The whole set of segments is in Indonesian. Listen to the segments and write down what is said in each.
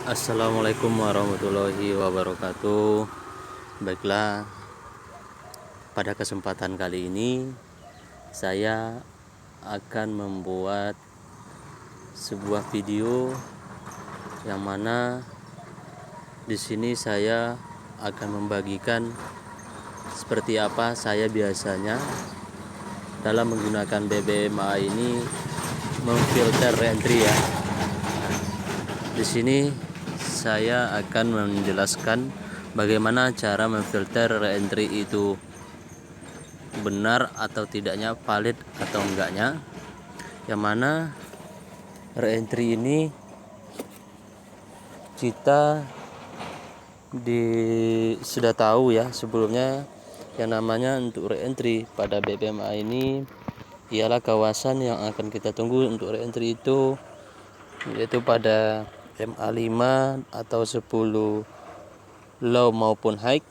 Assalamualaikum warahmatullahi wabarakatuh. Baiklah, pada kesempatan kali ini saya akan membuat sebuah video yang mana di sini saya akan membagikan seperti apa saya biasanya dalam menggunakan BBMA ini memfilter reentry ya. Di sini saya akan menjelaskan bagaimana cara memfilter reentry itu benar atau tidaknya, valid atau enggaknya. Yang mana reentry ini kita sudah tahu ya sebelumnya, yang namanya untuk reentry pada BBMA ini ialah kawasan yang akan kita tunggu untuk reentry itu yaitu pada MA5 atau 10 low maupun high,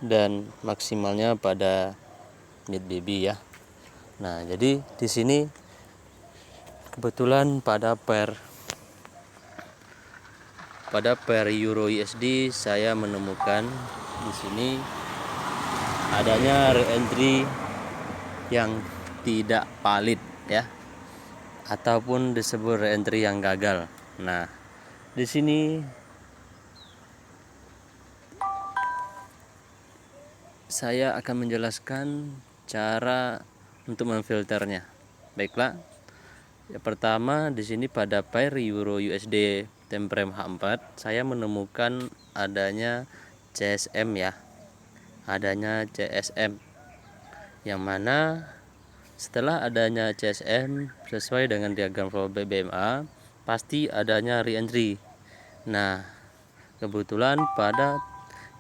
dan maksimalnya pada mid BB ya. Nah, jadi di sini kebetulan pada pair Euro USD saya menemukan di sini adanya reentry yang tidak valid ya, ataupun disebut reentry yang gagal. Nah, di sini saya akan menjelaskan cara untuk memfilternya. Baiklah. Yang pertama di sini pada pair Euro USD time frame H4 saya menemukan adanya CSM ya. Adanya CSM yang mana setelah adanya CSM sesuai dengan diagram flow BBMA pasti adanya reentry. Nah, kebetulan pada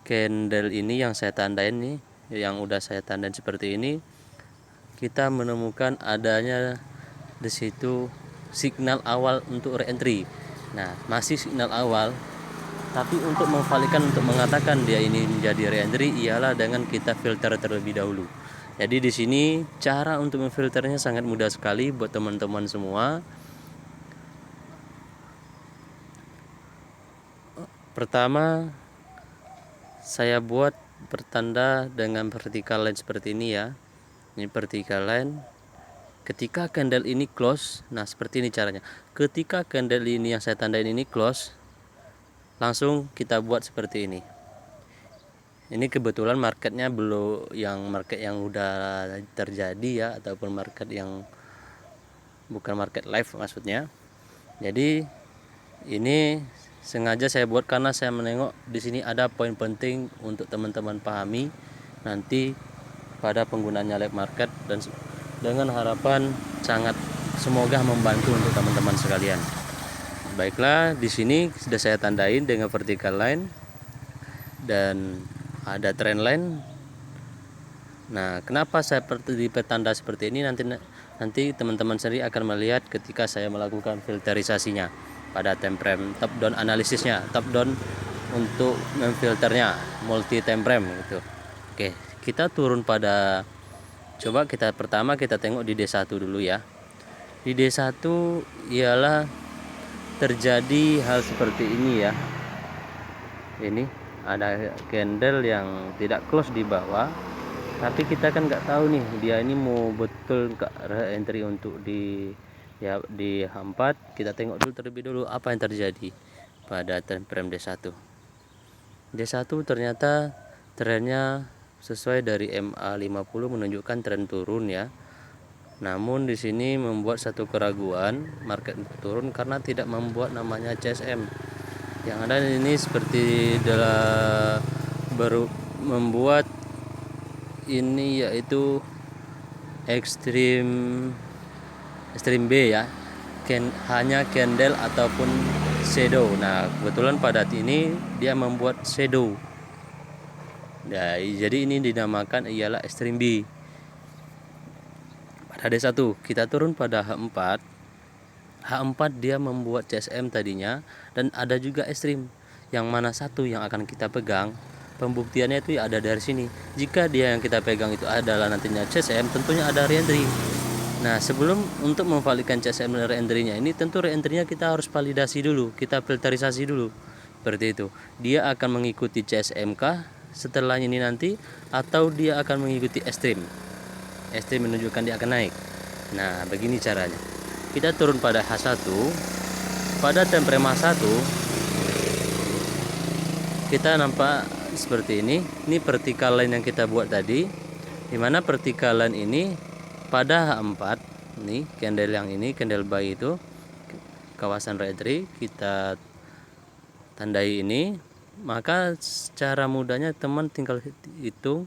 candle ini yang saya tandain nih, yang udah saya tandain seperti ini, kita menemukan adanya di situ signal awal untuk reentry. Nah, masih signal awal, tapi untuk memvalidkan, untuk mengatakan dia ini menjadi reentry ialah dengan kita filter terlebih dahulu. Jadi di sini cara untuk memfilternya sangat mudah sekali buat teman-teman semua. Pertama, saya buat pertanda dengan vertical line seperti ini ya. Ini vertical line. Ketika candle ini close, nah seperti ini caranya. Ketika candle ini yang saya tandain ini close, langsung kita buat seperti ini. Ini kebetulan marketnya belum yang market yang udah terjadi ya, ataupun market yang bukan market live maksudnya. Jadi ini sengaja saya buat karena saya menengok di sini ada poin penting untuk teman-teman pahami nanti pada penggunaannya live market, dan dengan harapan sangat semoga membantu untuk teman-teman sekalian. Baiklah, di sini sudah saya tandain dengan vertical line dan ada trend line. Nah, kenapa saya bertanda seperti ini, nanti teman-teman sendiri akan melihat ketika saya melakukan filterisasinya pada time frame top down analisisnya, top down untuk memfilternya multi time frame gitu. Oke, kita turun pada, coba pertama kita tengok di D1 dulu ya. Di D1 ialah terjadi hal seperti ini ya. Ini ada candle yang tidak close di bawah, tapi kita kan nggak tahu nih dia ini mau betul nggak reentry untuk di H4. Kita tengok dulu terlebih dulu apa yang terjadi pada time frame D1. D1 ternyata trennya sesuai dari MA50 menunjukkan tren turun ya. Namun di sini membuat satu keraguan, market turun karena tidak membuat namanya CSM. Yang ada ini seperti baru membuat ini yaitu ekstrim B ya, hanya candle ataupun shadow. Nah, kebetulan pada ini dia membuat shadow. Nah, jadi ini dinamakan ialah ekstrim B. Pada D1 kita turun pada H4. H4 dia membuat CSM tadinya, dan ada juga ekstrim. Yang mana satu yang akan kita pegang, pembuktiannya itu ada dari sini. Jika dia yang kita pegang itu adalah nantinya CSM, tentunya ada reentry. Nah, sebelum untuk memvalidkan CSM dan re-entry-nya ini, tentu re-entry-nya kita harus validasi dulu, kita filterisasi dulu. Seperti itu. Dia akan mengikuti CSM kah setelah ini nanti, atau dia akan mengikuti Extreme. Extreme menunjukkan dia akan naik. Nah, begini caranya. Kita turun pada H1. Pada temprem H1 kita nampak seperti ini. Ini vertical line yang kita buat tadi, dimana vertical line ini pada H4 nih, candle yang ini, candle buy itu kawasan re-entry, kita tandai ini. Maka secara mudahnya teman tinggal hitung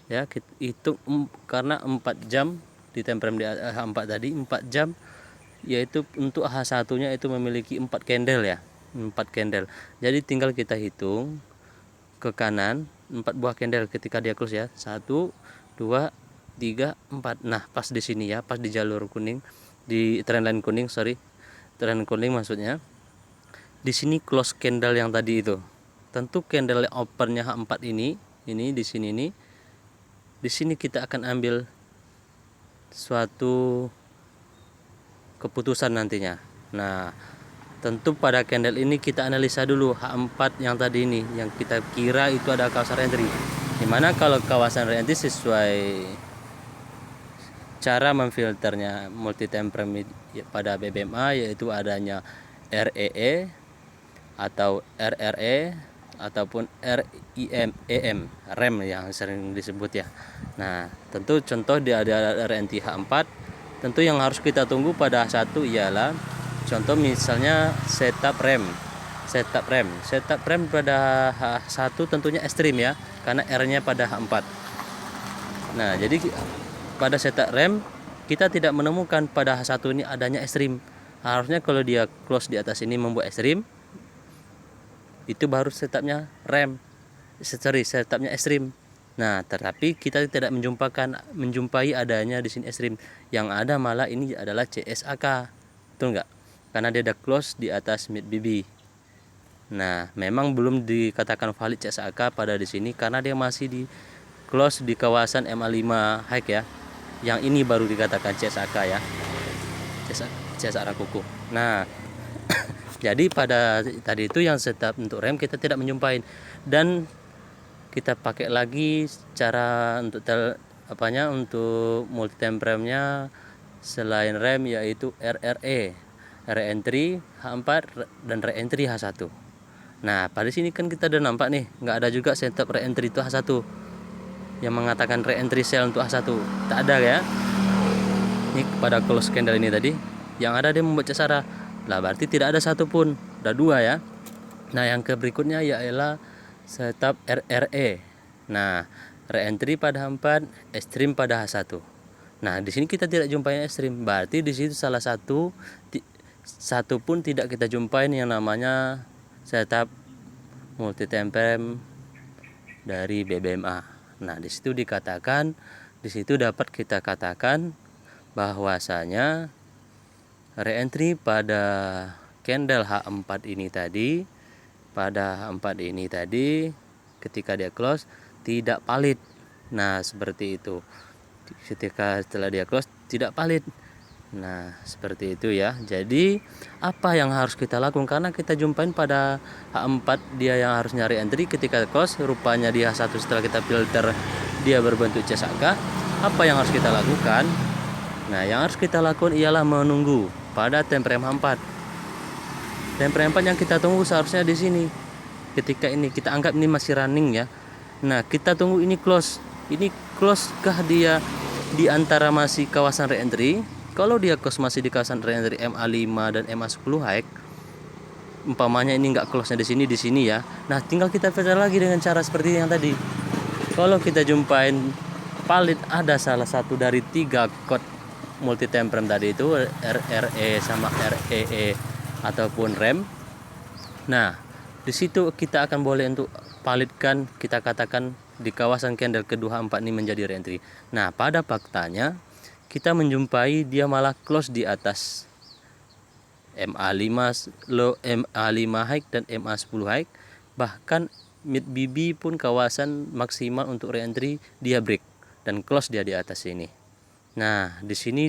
ya, hitung karena 4 jam di temprem di H4 tadi, 4 jam, yaitu untuk H1 nya itu memiliki 4 candle ya, 4 candle. Jadi tinggal kita hitung ke kanan 4 buah candle ketika dia close ya, 1 2 3 4. Nah, pas di sini ya, pas di jalur kuning, di trendline kuning, trend kuning maksudnya. Di sini close candle yang tadi itu. Tentu candle opennya H4 ini di sini nih. Di sini kita akan ambil suatu keputusan nantinya. Nah, tentu pada candle ini kita analisa dulu H4 yang tadi ini, yang kita kira itu ada kawasan re-entry. Dimana kalau kawasan re-entry sesuai cara memfilternya multi time frame pada BBMA, yaitu adanya REE atau RRE ataupun RIM rem yang sering disebut ya. Nah, tentu contoh dia ada RNT H4. Tentu yang harus kita tunggu pada H1 ialah contoh misalnya setup rem pada H1 tentunya ekstrim ya, karena R-nya pada H4. Nah, jadi pada setup rem kita tidak menemukan pada H1 ini adanya ekstrim. Harusnya kalau dia close di atas ini membuat ekstrim, itu baru setupnya ekstrim. Nah, tetapi kita tidak menjumpai adanya di sini ekstrim. Yang ada malah ini adalah CSAK, betul nggak? Karena dia ada close di atas mid BB. Nah, memang belum dikatakan valid CSAK pada di sini karena dia masih di close di kawasan MA5 high ya. Yang ini baru dikatakan CSAK ya, CSAK kuku. Nah, jadi pada tadi itu yang setup untuk rem kita tidak menjumpai, dan kita pakai lagi cara untuk untuk multi time frame-nya selain rem, yaitu RRE, re-entry H4 dan re-entry H1. Nah, pada sini kan kita udah nampak nih, nggak ada juga setup re-entry itu H1 yang mengatakan re-entry sell untuk H1, tak ada ya. Ini pada close candle ini tadi yang ada dia membuat cesara. Lah, berarti tidak ada satu pun, ada 2 ya. Nah, yang berikutnya ialah setup RRE. Nah, re-entry pada H4, ekstrim pada H1. Nah, di sini kita tidak jumpai ekstrim. Berarti di situ salah satu pun tidak kita jumpai yang namanya setup multi time frame dari BBMA. Nah, di situ dapat kita katakan bahwasanya re-entry pada candle H4 ini tadi, ketika dia close tidak valid. Nah, seperti itu. Setelah dia close tidak valid. Nah, seperti itu ya. Jadi apa yang harus kita lakukan, karena kita jumpain pada H4 dia yang harus nyari entry, ketika close rupanya di H1 setelah kita filter dia berbentuk CSAK. Apa yang harus kita lakukan? Nah, yang harus kita lakukan ialah menunggu pada time frame H4. Time frame 4 yang kita tunggu seharusnya di sini. Ketika ini kita anggap ini masih running ya. Nah, kita tunggu ini close. Ini close kah dia di antara masih kawasan re-entry? Kalau dia close masih di kawasan re-entry MA5 dan MA10 high, umpamanya ini enggak close-nya di sini ya. Nah, tinggal kita filter lagi dengan cara seperti yang tadi. Kalau kita jumpain valid ada salah satu dari 3 code multi time frame tadi itu, RRE sama REE ataupun rem. Nah, di situ kita akan boleh untuk validkan, kita katakan di kawasan candle kedua H4 ini menjadi re-entry. Nah, pada faktanya kita menjumpai dia malah close di atas MA5 low, MA5 high dan MA10 high. Bahkan mid BB pun kawasan maksimal untuk re-entry dia break dan close dia di atas ini. Nah, di sini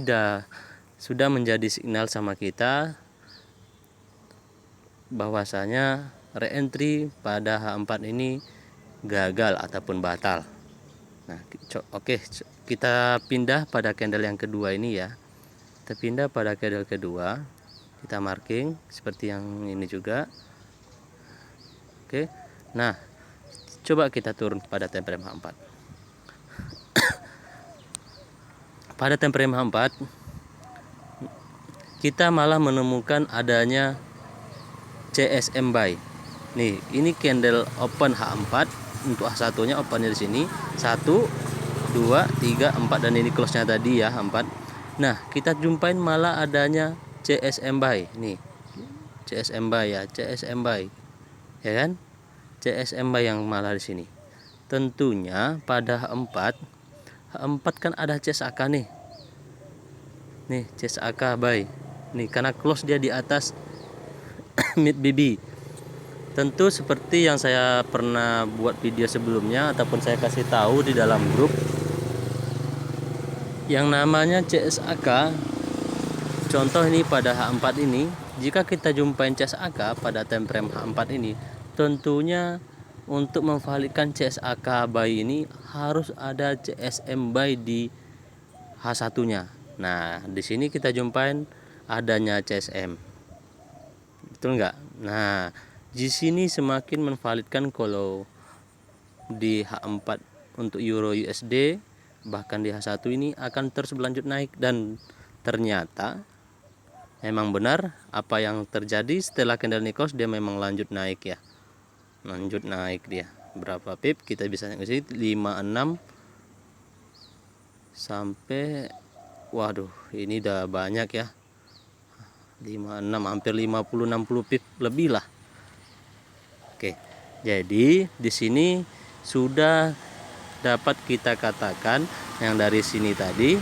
sudah menjadi signal sama kita bahwasanya reentry pada H4 ini gagal ataupun batal. Nah, oke, kita pindah pada candle yang kedua ini ya. Kita pindah pada candle kedua, kita marking seperti yang ini juga. Oke. Nah, coba kita turun pada time frame H4. Pada time frame H4 kita malah menemukan adanya CSM buy. Nih, ini candle open H4, untuk H1-nya opennya di sini 1 2 3 4 dan ini close-nya tadi ya H4. Nah, kita jumpain malah adanya CSM buy. Nih, CSM buy ya, CSM buy. Ya kan? CSM buy yang malah di sini. Tentunya pada H4 kan ada CSAK nih. Nih, CSAK buy. Nih, karena close dia di atas mid BB. Tentu seperti yang saya pernah buat video sebelumnya ataupun saya kasih tahu di dalam grup, yang namanya CSAK. Contoh ini pada H4 ini, jika kita jumpain CSAK pada time frame H4 ini, tentunya untuk memvalidkan CSAK buy ini harus ada CSM buy di H1-nya. Nah, di sini kita jumpain adanya CSM. Betul nggak? Nah, di sini semakin menvalidkan kalau di H4 untuk Euro USD bahkan di H1 ini akan terus berlanjut naik, dan ternyata memang benar apa yang terjadi setelah candle ini close, dia memang lanjut naik ya. Lanjut naik dia. Berapa pip? Kita bisa ngisi 56 sampai waduh, ini udah banyak ya. 56 hampir 50-60 pip lebih lah. Oke. Jadi di sini sudah dapat kita katakan yang dari sini tadi,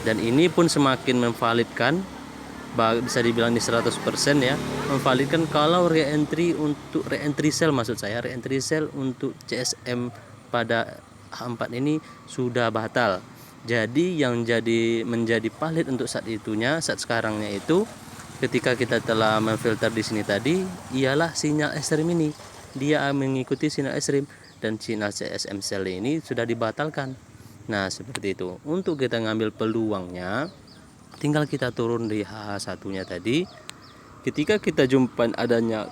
dan ini pun semakin memvalidkan, bisa dibilang di 100% ya, memvalidkan kalau reentry sell, maksud saya reentry sell untuk CSM pada H4 ini sudah batal. Jadi yang menjadi valid untuk saat sekarangnya itu, ketika kita telah memfilter di sini tadi, ialah sinyal ekstrim ini. Dia mengikuti sinyal ekstrim dan sinyal CSM sell ini sudah dibatalkan. Nah, seperti itu. Untuk kita ngambil peluangnya, tinggal kita turun di H1-nya tadi. Ketika kita jumpa adanya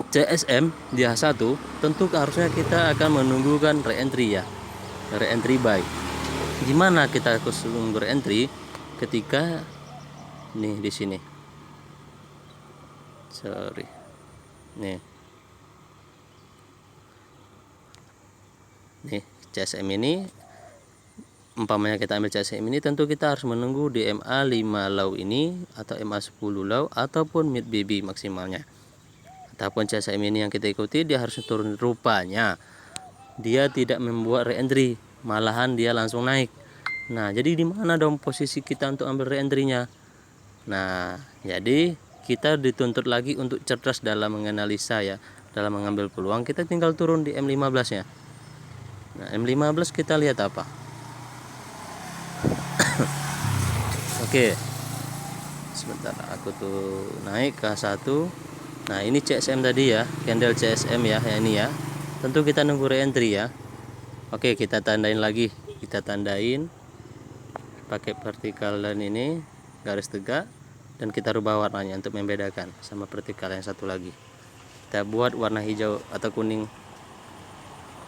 CSM di H1, tentu harusnya kita akan menunggukan reentry ya. Reentry buy. Gimana kita harus menunggu reentry? Ketika nih di sini. Sorry. Nih, CSM ini, umpamanya kita ambil CSM ini, tentu kita harus menunggu di MA 5 low ini atau MA 10 low ataupun mid BB maksimalnya. Ataupun CSM ini yang kita ikuti, dia harus turun. Rupanya dia tidak membuat reentry, malahan dia langsung naik. Nah, jadi di mana dong posisi kita untuk ambil reentry-nya? Nah, jadi kita dituntut lagi untuk cerdas dalam menganalisa ya, dalam mengambil peluang. Kita tinggal turun di M15 nya. Nah, M15 kita lihat apa? Oke. Sebentar, aku tuh naik ke H1. Nah, ini CSM tadi ya, candle CSM ya, ini ya. Tentu kita nunggu reentry ya. Oke, kita tandain lagi. Kita tandain pakai vertical line ini, garis tegak, dan kita rubah warnanya untuk membedakan sama vertical yang satu lagi. Kita buat warna hijau atau kuning.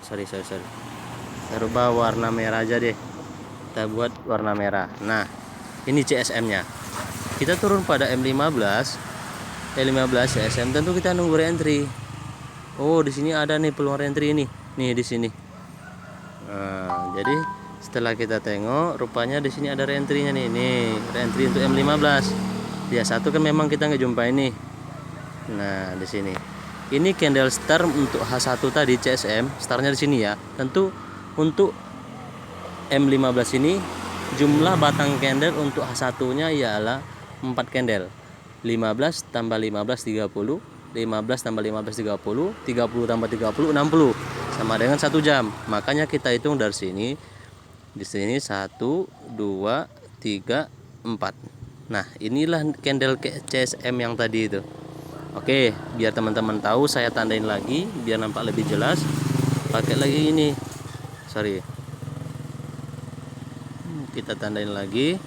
Sorry. Kita rubah warna merah aja deh. Kita buat warna merah. Nah, ini CSM-nya. Kita turun pada M15 CSM, tentu kita nunggu reentry. Oh, di sini ada nih peluang reentry ini. Nih di sini. Nah, jadi setelah kita tengok, rupanya di sini ada reentry-nya nih. Nih, reentry untuk M15. Dia satu kan memang kita nggak jumpa ini. Nah, di sini. Ini candle star untuk H1 tadi CSM, startnya di sini ya. Tentu untuk M15 ini jumlah batang candle untuk H1-nya ialah 4 candle. 15 tambah 15 30, 15 tambah 15 30, 30 tambah 30 60, sama dengan 1 jam. Makanya kita hitung dari sini. Di sini 1 2 3, 4. Nah, inilah candle CSM yang tadi itu. Oke, biar teman-teman tahu saya tandain lagi biar nampak lebih jelas. Pakai lagi ini. Sorry. Kita tandain lagi.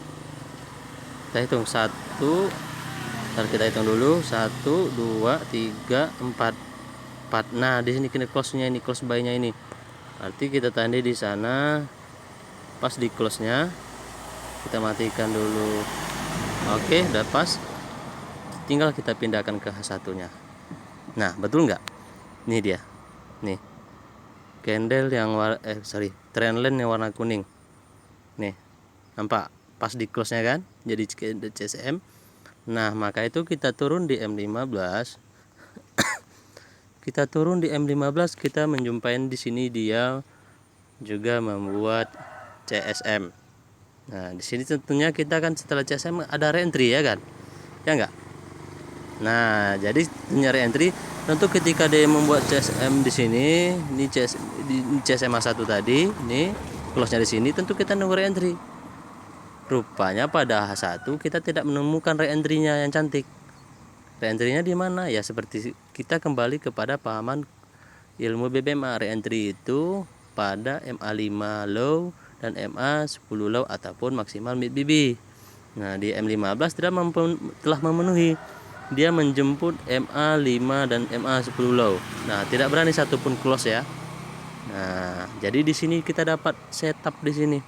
Kita hitung 1. Ntar kita hitung dulu 1, 2, 3, 4. Nah, di sini kena close-nya ini, close buy-nya ini. Berarti kita tandai di sana. Pas di close-nya kita matikan dulu. Oke, udah pas. Tinggal kita pindahkan ke H1-nya. Nah, betul nggak? Ini dia. Nih. Candle yang trendline yang warna kuning. Nih. Nampak? Pas di close-nya kan? Jadi CSM. Nah, maka itu kita turun di M15. Kita turun di M15, kita menjumpai di sini dia juga membuat CSM. Nah, di sini tentunya kita kan setelah CSM ada re-entry ya kan? Ya enggak? Nah, jadi nyari entry tentu ketika dia membuat CSM di sini, ini CSM 1 tadi, ini close-nya di sini, tentu kita nunggu re-entry. Rupanya pada H1 kita tidak menemukan re-entry-nya yang cantik. Re-entry-nya di mana? Ya seperti kita kembali kepada pahaman ilmu BBMA. Re-entry itu pada MA5 low dan MA10 low ataupun maksimal mid BB. Nah, di M15 telah memenuhi. Dia menjemput MA5 dan MA10 low. Nah, tidak berani satupun close ya. Nah, jadi di sini kita dapat setup di sini.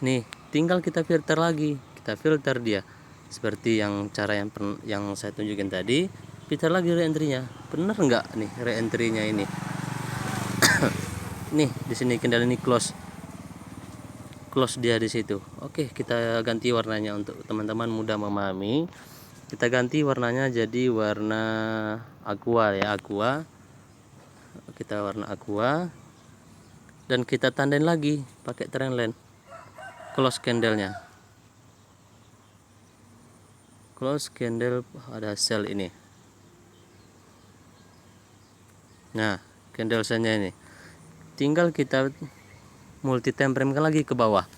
Nih, tinggal kita filter lagi. Kita filter dia seperti yang cara yang saya tunjukin tadi. Filter lagi re-entry-nya. Bener nggak nih re-entry-nya ini? Nih, di sini kendali ini close dia di situ. Oke, kita ganti warnanya untuk teman-teman mudah memahami. Kita ganti warnanya jadi warna aqua ya, aqua. Kita warna aqua dan kita tandain lagi pakai trendline. Close candle-nya. Close candle ada sell ini. Nah, candle sell-nya ini. Tinggal kita multi time frame lagi ke bawah.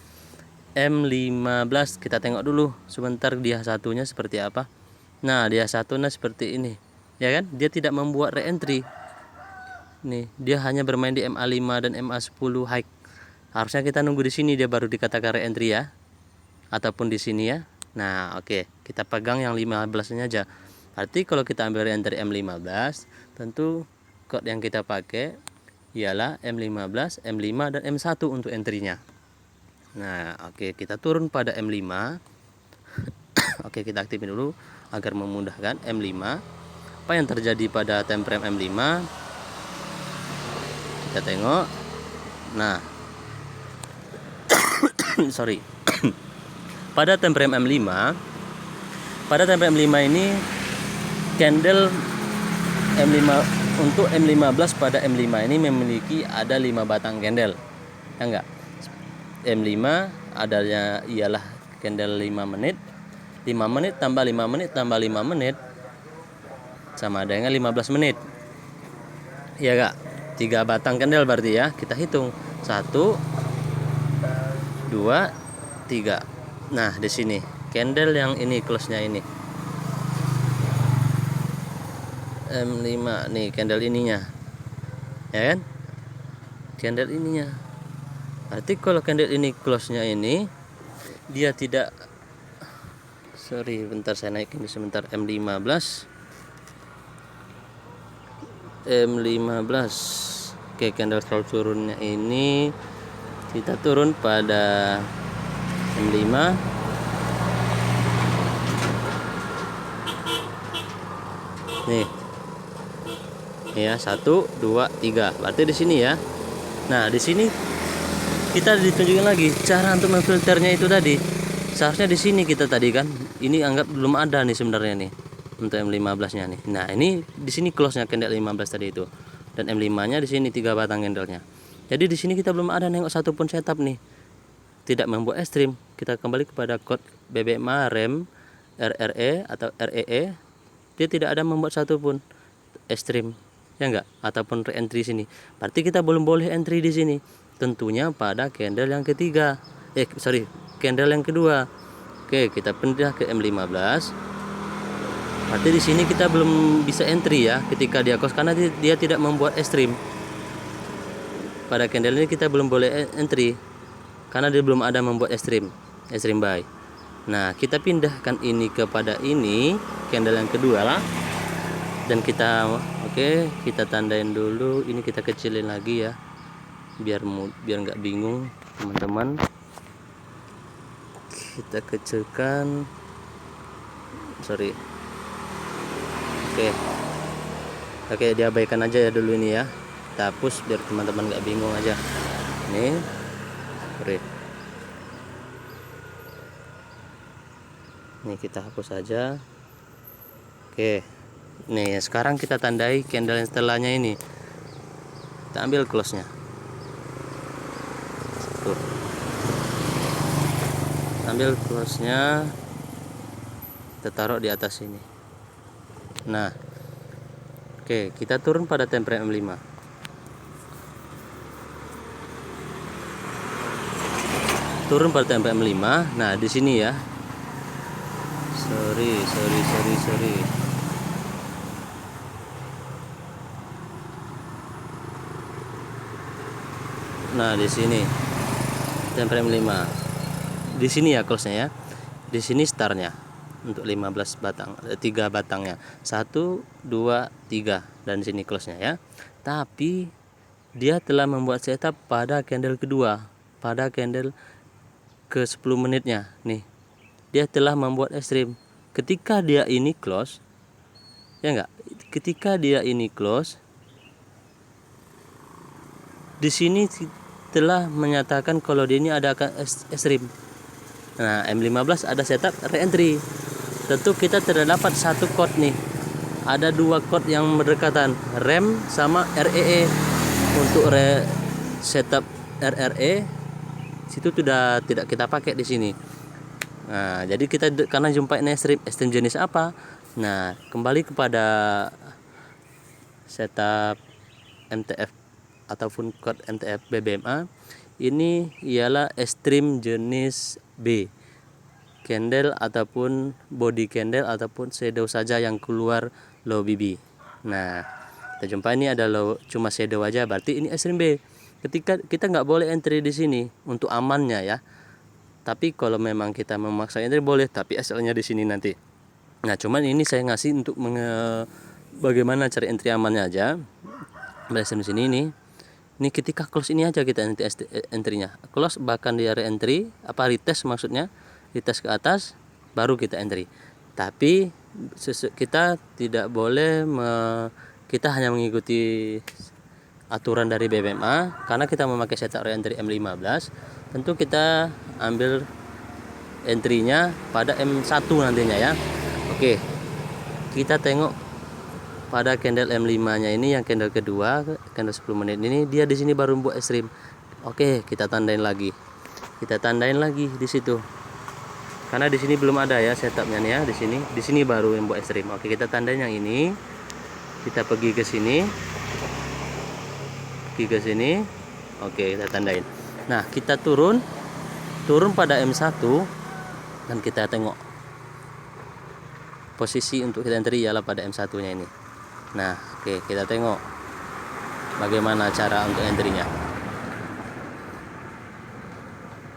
M15 kita tengok dulu sebentar dia satunya seperti apa. Nah, dia satunya seperti ini. Ya kan? Dia tidak membuat re-entry. Nih, dia hanya bermain di MA5 dan MA10 high. Harusnya kita nunggu di sini dia baru dikatakan re-entry ya. Ataupun di sini ya. Nah, oke. Kita pegang yang 15-nya aja. Berarti kalau kita ambil re-entry M15, tentu code yang kita pakai ialah M15, M5 dan M1 untuk entry-nya. Nah, oke, kita turun pada M5. Oke, kita aktifin dulu agar memudahkan M5. Apa yang terjadi pada time frame M5? Kita tengok. Nah, sorry. Pada time frame M5, ini candle M5 untuk M15 pada M5 ini memiliki ada 5 batang candle. Ya enggak? M5 adanya ialah candle 5 menit. 5 menit tambah 5 menit tambah 5 menit sama dengan 15 menit. Iya enggak? 3 batang candle berarti ya. Kita hitung. 1 2 3. Nah, di sini candle yang ini close-nya ini. M5 nih candle ininya. Ya kan? Candle ininya. Berarti kalau candle ini close-nya ini dia tidak bentar saya naikin sebentar M15. Oke, candle fall turunnya ini kita turun pada M5. Nih. Ya, 1 2 3. Berarti di sini ya. Nah, di sini kita ditunjukin lagi cara untuk memfilternya itu tadi. Seharusnya di sini kita tadi kan. Ini anggap belum ada nih sebenarnya nih untuk M15-nya nih. Nah, ini di sini close-nya candle 15 tadi itu. Dan M5-nya di sini 3 batang candle-nya. Jadi di sini kita belum ada nengok satupun setup nih. Tidak membuat ekstrim. Kita kembali kepada code BBMA REM RRE atau REE. Dia tidak ada membuat satupun ekstrim. Ya enggak? Ataupun re-entry sini. Berarti kita belum boleh entry di sini. Tentunya pada candle yang ketiga. candle yang kedua. Oke, kita pindah ke M15. Berarti di sini kita belum bisa entry ya ketika dia close, karena dia tidak membuat ekstrim. Pada candle ini kita belum boleh entry karena dia belum ada membuat ekstrim buy. Nah, kita pindahkan ini kepada ini candle yang kedua lah. Dan kita kita tandain dulu, ini kita kecilin lagi ya. Biar nggak bingung teman-teman. Kita kecilkan. Oke, diabaikan aja ya dulu ini ya. Kita hapus biar teman-teman nggak bingung aja. Nih, nih kita hapus aja. Oke, nih sekarang kita tandai candle yang setelahnya ini. Kita ambil close nya. Tuh, ambil close nya, kita taruh di atas ini. Nah, oke, kita turun pada time frame M5. Turun pada time frame M5. Nah, di sini ya. Sorry. Nah, di sini time frame 5. Di sini ya close-nya ya. Di sini start-nya untuk 15 batang, 3 batangnya. 1 2 3 dan di sini close-nya ya. Tapi dia telah membuat setup pada candle kedua, pada candle ke 10 menitnya nih. Dia telah membuat ekstrim. Ketika dia ini close, ya enggak? Ketika dia ini close, di sini telah menyatakan kalau dia ini ada ekstrim. Nah, M15 ada setup re-entry. Tentu kita terdapat satu chord nih. Ada 2 chord yang berdekatan, rem sama REE. Untuk setup RRE situ sudah tidak kita pakai di sini. Nah, jadi kita karena jumpa ini ekstrim jenis apa? Nah, kembali kepada setup MTF ataupun chord MTF BBMA. Ini ialah ekstrim jenis B. Candle ataupun body candle ataupun shadow saja yang keluar low BB. Nah, kita jumpa ini ada low, cuma shadow aja, berarti ini ekstrim B. Ketika kita nggak boleh entry di sini untuk amannya ya. Tapi kalau memang kita memaksa entry boleh, tapi asalnya di sini nanti. Nah, cuman ini saya ngasih untuk bagaimana cari entry amannya aja. Berasal di sini nih. Ini ketika close ini aja kita nanti entry-nya. Close bahkan dia re-entry, retest maksudnya. Retest ke atas baru kita entry. Tapi kita tidak boleh kita hanya mengikuti aturan dari BBMA karena kita memakai setup re-entry M15. Tentu kita ambil entry-nya pada M1 nantinya ya. Oke. Kita tengok pada candle M5-nya ini yang candle kedua, candle 10 menit ini dia di sini baru buat ekstrim. Oke, kita tandain lagi. Kita tandain lagi di situ. Karena di sini belum ada ya setupnya nih ya, di sini. Di sini baru yang buat ekstrim. Oke, kita tandain yang ini. Kita pergi ke sini. Oke, kita tandain. Nah, kita turun pada M1 dan kita tengok posisi untuk kita entry ialah pada M1-nya ini. Nah, oke, kita tengok bagaimana cara untuk entry-nya.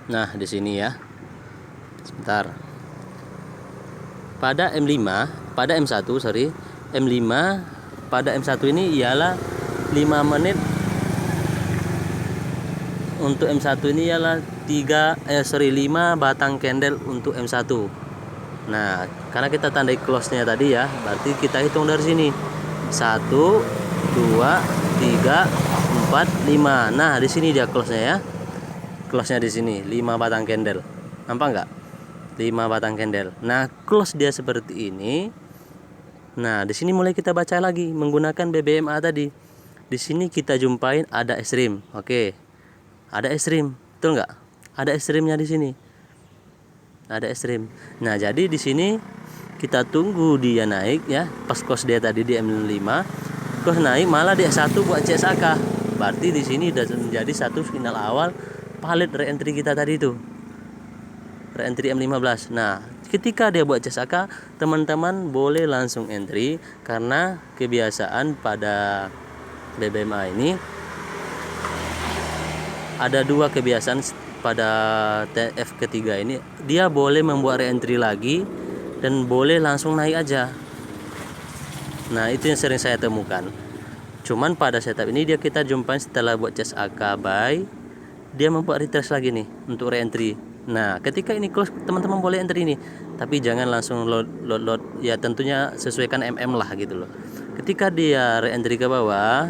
Nah, di sini ya. Sebentar. Pada M1 pada M1 ini ialah 5 menit. Untuk M1 ini ialah 5 batang candle untuk M1. Nah, karena kita tandai close-nya tadi ya, berarti kita hitung dari sini. 1 2 3 4 5. Nah, di sini dia close-nya ya. Close-nya di sini 5 batang candle. Nampak enggak? 5 batang candle. Nah, close dia seperti ini. Nah, di sini mulai kita baca lagi menggunakan BBMA tadi. Di sini kita jumpain ada ekstrim. Oke. Ada ekstrim, betul nggak? Ada ekstrimnya di sini. Ada ekstrim. Nah, jadi di sini kita tunggu dia naik ya. Pas close dia tadi di M5, close naik malah dia 1 buat CSAK. Berarti di sini sudah menjadi satu sinyal awal palet re-entry kita tadi itu. re-entry M15. Nah, ketika dia buat CSAK, teman-teman boleh langsung entry karena kebiasaan pada BBMA ini ada dua kebiasaan pada TF ketiga ini, dia boleh membuat re-entry lagi dan boleh langsung naik aja. Nah, itu yang sering saya temukan. Cuman pada setup ini kita jumpai setelah buat CSAK buy, dia membuat retrace lagi nih untuk re-entry. Nah, ketika ini close, teman-teman boleh entry ini, tapi jangan langsung load. Ya tentunya sesuaikan lah gitu loh. Ketika dia re-entry ke bawah,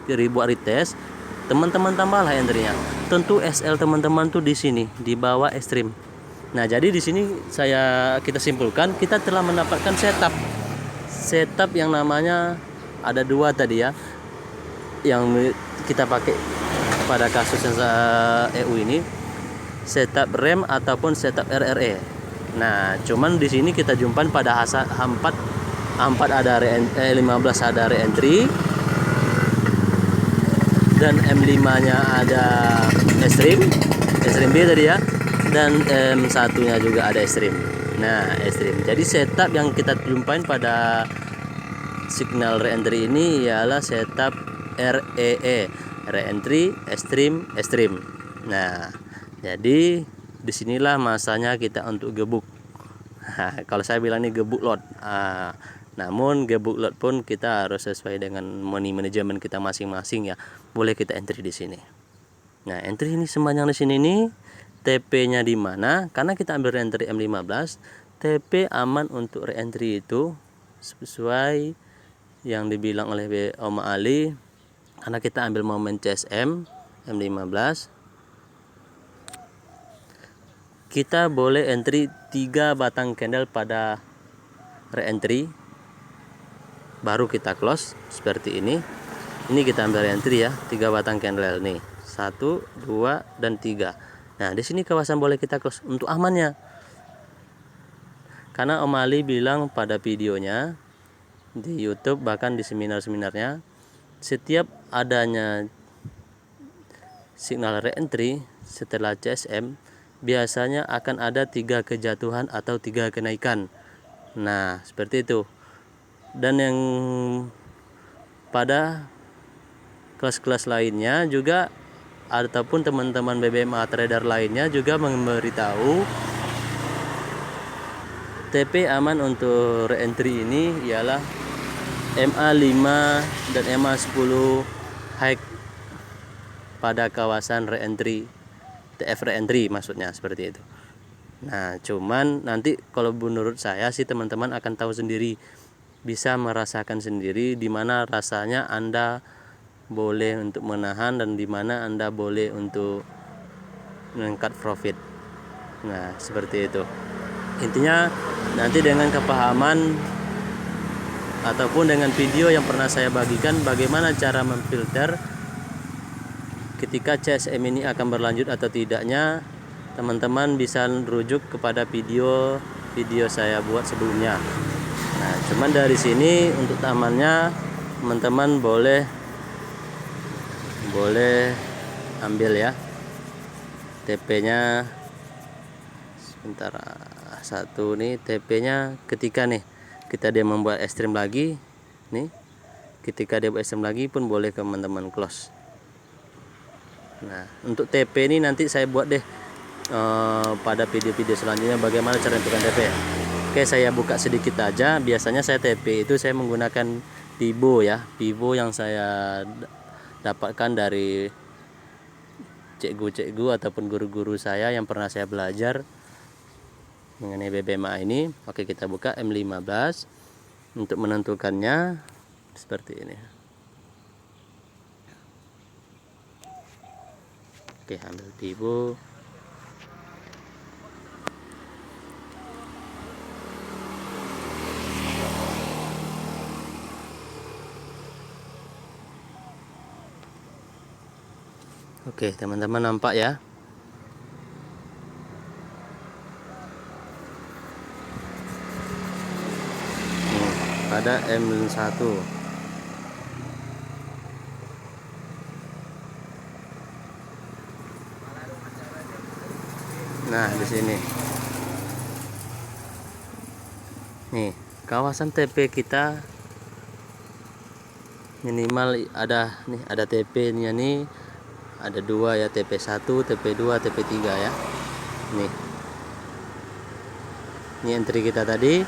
buat retest, teman-teman tambahlah entry-nya. Tentu SL teman-teman tuh di sini, di bawah ekstrim. Nah, jadi di sini kita simpulkan kita telah mendapatkan setup yang namanya ada dua tadi ya, yang kita pakai pada kasus yang EU ini, setup rem ataupun setup RRE. Nah, cuman di sini kita jumpai pada H4 ada 15 ada re-entry dan M5-nya ada extreme B tadi ya, dan M1-nya juga ada extreme. Nah, extreme. Jadi setup yang kita jumpai pada signal re-entry ini ialah setup REE, re-entry extreme. Nah, jadi disinilah masanya kita untuk gebuk. Kalau saya bilang ini gebuk load. Namun gebuk load pun kita harus sesuai dengan money management kita masing-masing ya. Boleh kita entry di sini. Nah, entry ini sepanjang di sini nih, TP-nya di mana? Karena kita ambil re-entry M15, TP aman untuk re-entry itu sesuai yang dibilang oleh Om Ali. Karena kita ambil momen CSM M15, kita boleh entry 3 batang candle pada re-entry, baru kita close seperti ini. Ini kita ambil re-entry ya, 3 batang candle nih, 1, 2, dan 3. Nah, di sini kawasan boleh kita close untuk amannya. Karena Om Ali bilang pada videonya di YouTube, bahkan di seminar-seminarnya, setiap adanya signal re-entry setelah CSM biasanya akan ada 3 kejatuhan atau 3 kenaikan. Nah, seperti itu. Dan yang pada kelas-kelas lainnya juga, ataupun teman-teman BBMA trader lainnya juga memberitahu TP aman untuk re-entry ini ialah MA5 dan MA10 high pada kawasan re-entry, TF re-entry maksudnya seperti itu. Nah, cuman nanti kalau menurut saya sih teman-teman akan tahu sendiri, bisa merasakan sendiri di mana rasanya Anda boleh untuk menahan dan di mana Anda boleh untuk mengangkat profit. Nah, seperti itu. Intinya nanti dengan kepahaman ataupun dengan video yang pernah saya bagikan bagaimana cara memfilter ketika CSM ini akan berlanjut atau tidaknya, teman-teman bisa rujuk kepada video saya buat sebelumnya. Nah, cuman dari sini untuk tamannya teman-teman boleh ambil ya TP-nya. Sebentar, satu nih TP-nya ketika nih dia membuat ekstrim lagi nih, ketika dia buat ekstrim lagi pun boleh teman-teman close. Nah, untuk TP ini nanti saya buat deh pada video-video selanjutnya bagaimana cara menentukan TP. Oke, saya buka sedikit aja. Biasanya saya TP itu saya menggunakan Pivo ya, Pivo yang saya dapatkan dari cikgu ataupun guru-guru saya yang pernah saya belajar mengenai BBMA ini. Oke, kita buka M15 untuk menentukannya seperti ini. Oke, ambil Pivo. Oke, teman-teman nampak ya. Pada M1. Nah, di sini. Nih, kawasan TP kita minimal ada nih, ada TP-nya nih, ada 2 ya, TP1, TP2, TP3 ya. Nih. Ini entry kita tadi,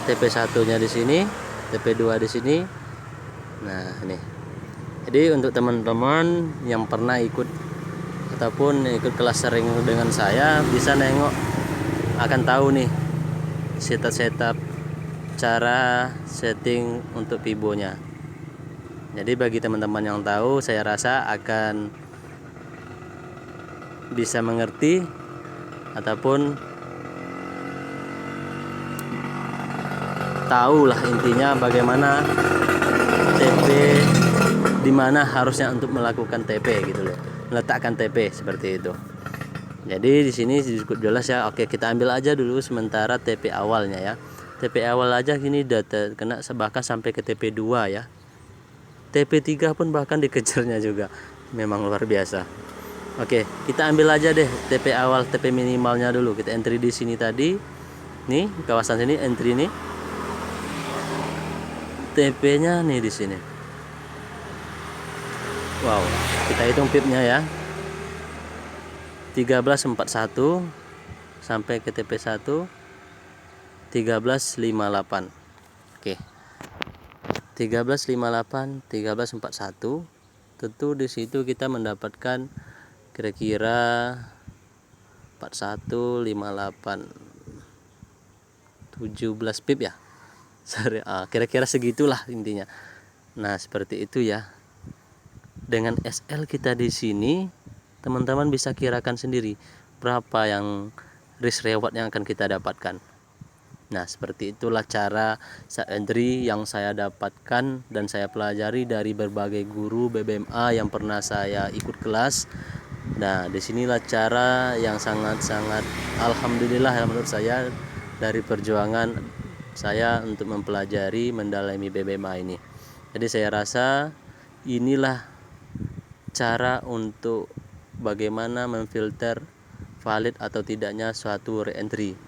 TP1-nya di sini, TP2 di sini. Nah, ini. Jadi untuk teman-teman yang pernah ikut ataupun ikut kelas sering dengan saya bisa nengok, akan tahu nih setup cara setting untuk pibonya. Jadi bagi teman-teman yang tahu, saya rasa akan bisa mengerti ataupun tahu lah intinya bagaimana TP, dimana harusnya untuk melakukan TP gitu loh, meletakkan TP seperti itu. Jadi di sini cukup jelas ya. Oke, kita ambil aja dulu sementara TP awalnya ya. TP awal aja gini data kena bahkan sampai ke TP2 ya. TP3 pun bahkan dikejarnya juga. Memang luar biasa. Oke, kita ambil aja deh TP awal, TP minimalnya dulu. Kita entry di sini tadi. Nih, kawasan sini entry nih. TP-nya nih di sini. Wow, kita hitung pipnya ya. 1341 sampai ke TP1 1358. Oke. 1358, 1341. Tentu di situ kita mendapatkan kira-kira 4158 17 pip ya. Kira-kira segitulah intinya. Nah, seperti itu ya. Dengan SL kita di sini, teman-teman bisa kirakan sendiri berapa yang risk reward yang akan kita dapatkan. Nah, seperti itulah cara set entry yang saya dapatkan dan saya pelajari dari berbagai guru BBMA yang pernah saya ikut kelas. Nah, disinilah cara yang sangat-sangat alhamdulillah ya menurut saya dari perjuangan saya untuk mempelajari mendalami BBMA ini. Jadi saya rasa inilah cara untuk bagaimana memfilter valid atau tidaknya suatu reentry,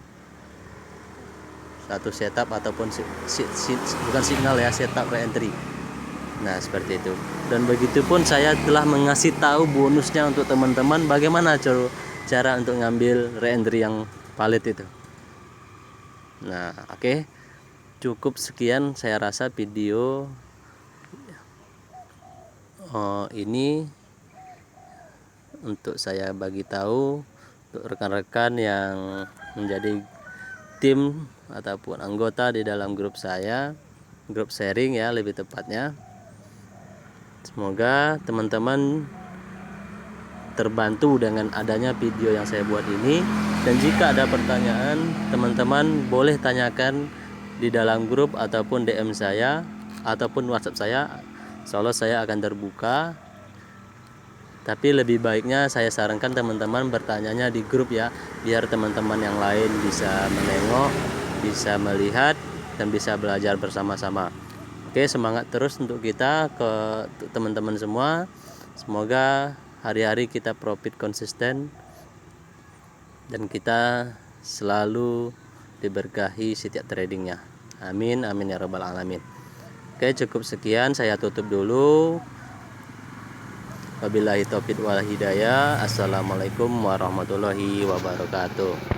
satu setup ataupun bukan signal ya, setup reentry. Nah, seperti itu. Dan begitupun saya telah mengasih tahu bonusnya untuk teman-teman bagaimana cara untuk ngambil reentry yang valid itu. Nah, oke. Cukup sekian saya rasa video ini untuk saya bagi tahu untuk rekan-rekan yang menjadi tim ataupun anggota di dalam grup saya, grup sharing ya lebih tepatnya. Semoga teman-teman terbantu dengan adanya video yang saya buat ini, dan jika ada pertanyaan teman-teman boleh tanyakan di dalam grup ataupun DM saya ataupun WhatsApp saya. Insyaallah saya akan terbuka. Tapi lebih baiknya saya sarankan teman-teman bertanyanya di grup ya, biar teman-teman yang lain bisa menengok, bisa melihat, dan bisa belajar bersama-sama. Oke, semangat terus untuk kita, ke teman-teman semua. Semoga hari-hari kita profit konsisten dan kita selalu diberkahi setiap tradingnya. Amin, amin ya rabbal alamin. Oke, cukup sekian, saya tutup dulu. Wabillahi taufiq wal hidayah. Assalamualaikum warahmatullahi wabarakatuh.